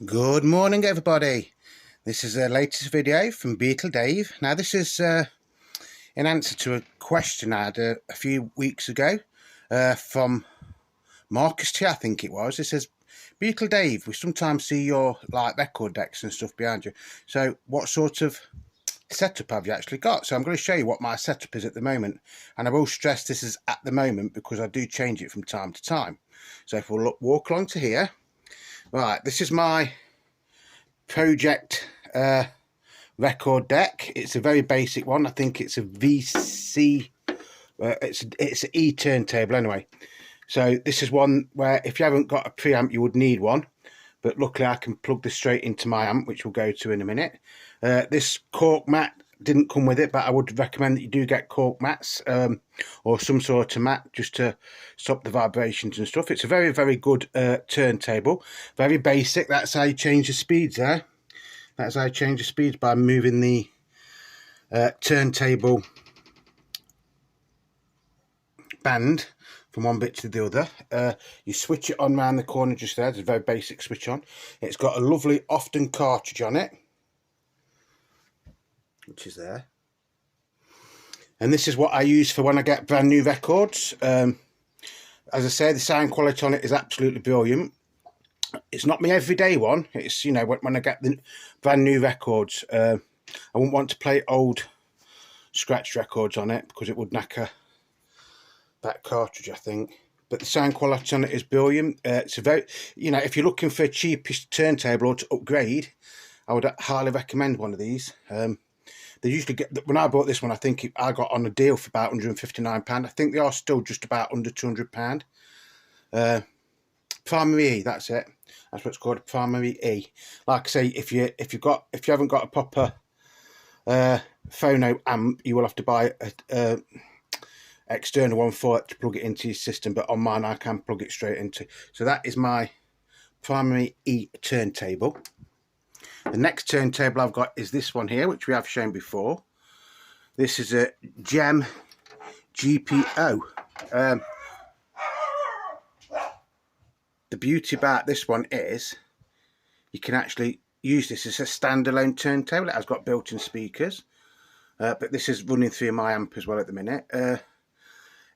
Good morning, everybody. This is the latest video from Beetle Dave. Now, this is in answer to a question I had a few weeks ago from Marcus T, I think it was. It says, Beetle Dave, we sometimes see your record decks and stuff behind you. So what sort of setup have you actually got? So I'm going to show you what my setup is at the moment. And I will stress this is at the moment because I do change it from time to time. So if we'll walk along to here. Right, this is my project record deck. It's a very basic one. I think it's a VC. It's an E turntable anyway. So this is one where if you haven't got a preamp, you would need one. But luckily, I can plug this straight into my amp, which we'll go to in a minute. This cork mat didn't come with it, but I would recommend that you do get cork mats or some sort of mat just to stop the vibrations and stuff. It's a very, very good turntable. Very basic. That's how you change the speeds there. That's how you change the speeds, by moving the turntable band from one bit to the other. You switch it on round the corner just there. It's a very basic switch on. It's got a lovely Often cartridge on it, which is there. And this is what I use for when I get brand new records. As I say, the sound quality on it is absolutely brilliant. It's not my everyday one. It's, you know, when I get the brand new records, I wouldn't want to play old scratched records on it because it would knacker that cartridge, I think. But the sound quality on it is brilliant. It's a very, you know, if you're looking for a cheapest turntable or to upgrade, I would highly recommend one of these. They usually get, when I bought this one, I think I got on a deal for about £159. I think they are still just about under £200. Primary E, that's it. That's what it's called, a primary E. Like I say, if you haven't got a proper phono amp, you will have to buy a external one for it to plug it into your system. But on mine, I can plug it straight into. So that is my primary E turntable. The next turntable I've got is this one here, which we have shown before. This is a Gem GPO. The beauty about this one is you can actually use this as a standalone turntable. It has got built-in speakers, but this is running through my amp as well at the minute.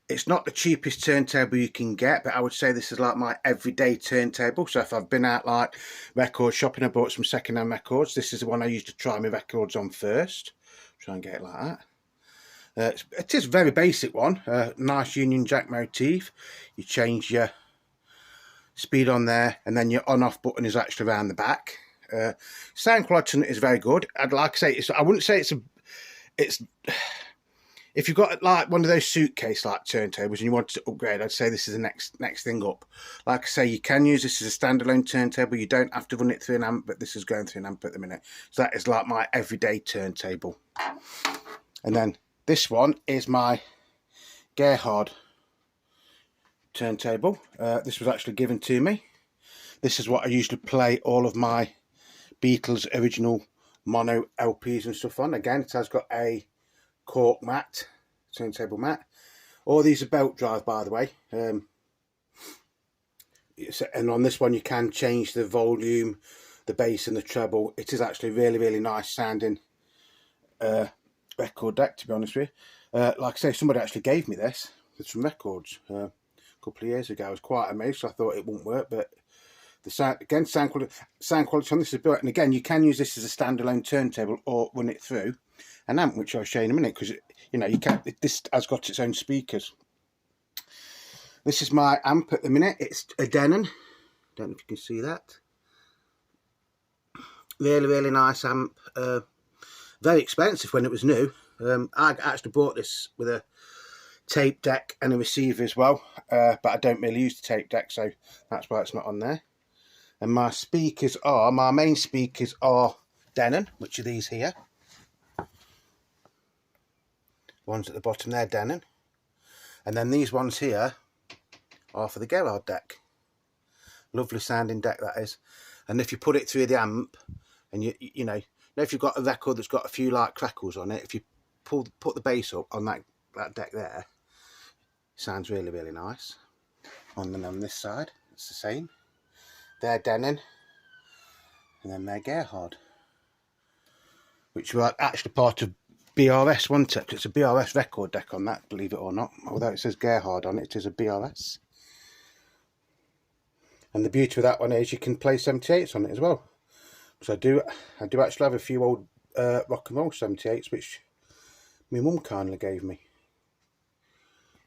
It's not the cheapest turntable you can get, but I would say this is like my everyday turntable. So if I've been out like record shopping, I bought some second-hand records, this is the one I used to try my records on first. Try and get it like that. It is a very basic one. Nice Union Jack motif. You change your speed on there, and then your on-off button is actually around the back. Sound quality is very good. I'd like to say I wouldn't say it's if you've got like one of those suitcase like turntables and you want to upgrade, I'd say this is the next thing up. Like I say, you can use this as a standalone turntable. You don't have to run it through an amp, but this is going through an amp at the minute. So that is like my everyday turntable. And then this one is my Gerhard turntable. This was actually given to me. This is what I usually play all of my Beatles original mono LPs and stuff on. Again, it has got a cork mat, turntable mat. All these are belt drive, by the way. And on this one you can change the volume, the bass and the treble. It is actually really, really nice sounding record deck, to be honest with you. Like I say, somebody actually gave me this with some records a couple of years ago. I was quite amazed, so I thought it wouldn't work, but the sound, again, sound quality on this is built. And again, you can use this as a standalone turntable or run it through an amp, which I'll show you in a minute, because you know, this has got its own speakers. This is my amp at the minute. It's a Denon. Don't know if you can see that. Really, really nice amp. Very expensive when it was new. I actually bought this with a tape deck and a receiver as well, but I don't really use the tape deck, so that's why it's not on there. And my main speakers are Denon, which are these here. Ones at the bottom there, Denon. And then these ones here are for the Gerhard deck. Lovely sounding deck that is. And if you put it through the amp, and you know if you've got a record that's got a few like crackles on it, if you put the bass up on that deck there, it sounds really, really nice. And then on this side, it's the same. They're Denon. and then they're Gerhard, which were actually part of BRS, wasn't it? It's a BRS record deck on that, believe it or not. Although it says Gerhard on it, it is a BRS. And the beauty of that one is you can play 78s on it as well. So I do actually have a few old rock and roll 78s which my mum kindly gave me.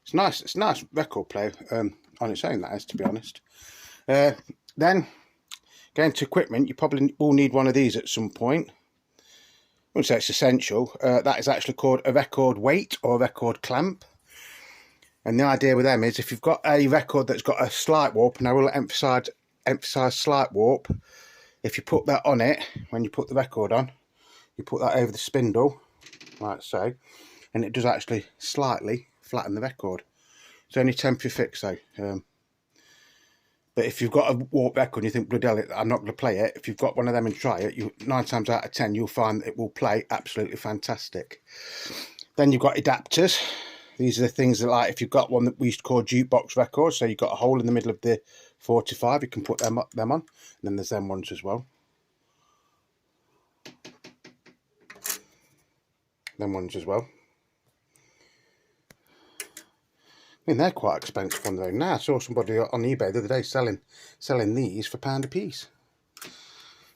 It's a nice record player on its own, that is, to be honest. Then going to equipment, you probably will need one of these at some point. I wouldn't say it's essential. That is actually called a record weight or a record clamp. And the idea with them is if you've got a record that's got a slight warp, and I will emphasise slight warp, if you put that on it, when you put the record on, you put that over the spindle, like so, and it does actually slightly flatten the record. It's only temporary fix though. But if you've got a warp record and you think, bloody hell, I'm not going to play it, if you've got one of them and try it, 9 times out of 10 you'll find that it will play absolutely fantastic. Then you've got adapters. These are the things that, like, if you've got one that we used to call jukebox records, so you've got a hole in the middle of the 45, you can put them on. And then there's them ones as well. Them ones as well. I mean, they're quite expensive on their own now. I saw somebody on eBay the other day selling these for £1 a piece.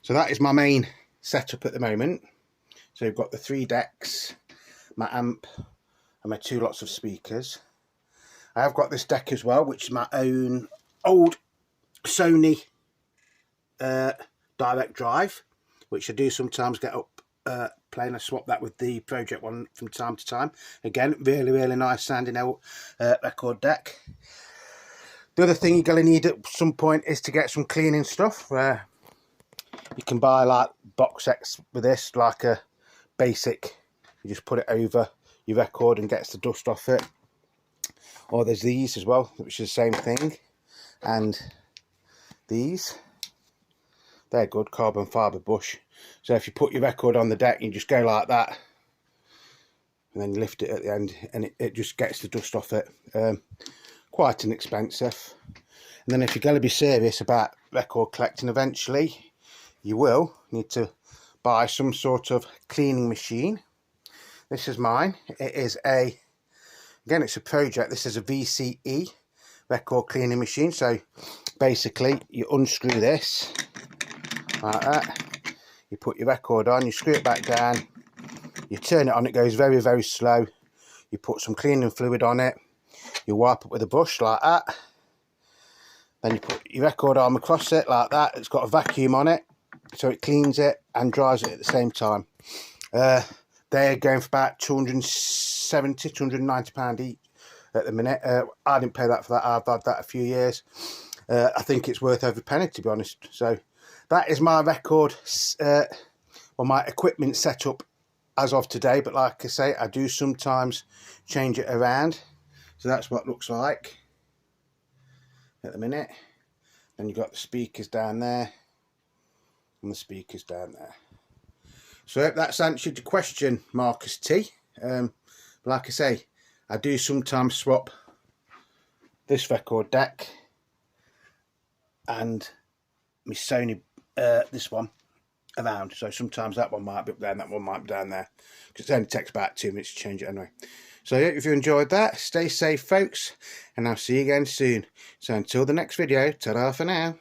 So that is my main setup at the moment. So you've got the 3 decks, my amp, and my 2 lots of speakers. I have got this deck as well, which is my own old Sony direct drive, which I do sometimes get up playing. I swap that with the project one from time to time. Again, really nice sounding old record deck. The other thing you're going to need at some point is to get some cleaning stuff. You can buy like box sets with this, like a basic, you just put it over your record and gets the dust off it. Or there's these as well, which is the same thing. And these, they're good, carbon fibre bush. So if you put your record on the deck, you just go like that, and then you lift it at the end, and it just gets the dust off it. Quite inexpensive. And then if you're going to be serious about record collecting eventually, you will need to buy some sort of cleaning machine. This is mine. It is again, it's a project. This is a VCE record cleaning machine. So basically you unscrew this like that, you put your record on, you screw it back down, you turn it on, it goes very slow, you put some cleaning fluid on it, you wipe it with a brush like that, then you put your record arm across it like that. It's got a vacuum on it, so it cleans it and dries it at the same time. They're going for about £270, £290 each at the minute. I didn't pay that for that. I've had that a few years. I think it's worth every penny, to be honest. So that is my record, or my equipment setup as of today. But like I say, I do sometimes change it around. So that's what it looks like at the minute. Then you've got the speakers down there and the speakers down there. So I hope that's answered your question, Marcus T. Like I say, I do sometimes swap this record deck and my Sony, this one, around. So sometimes that one might be up there and that one might be down there, because it only takes about 2 minutes to change it anyway. So if you enjoyed that, stay safe folks, and I'll see you again soon. So until the next video, ta-ra for now.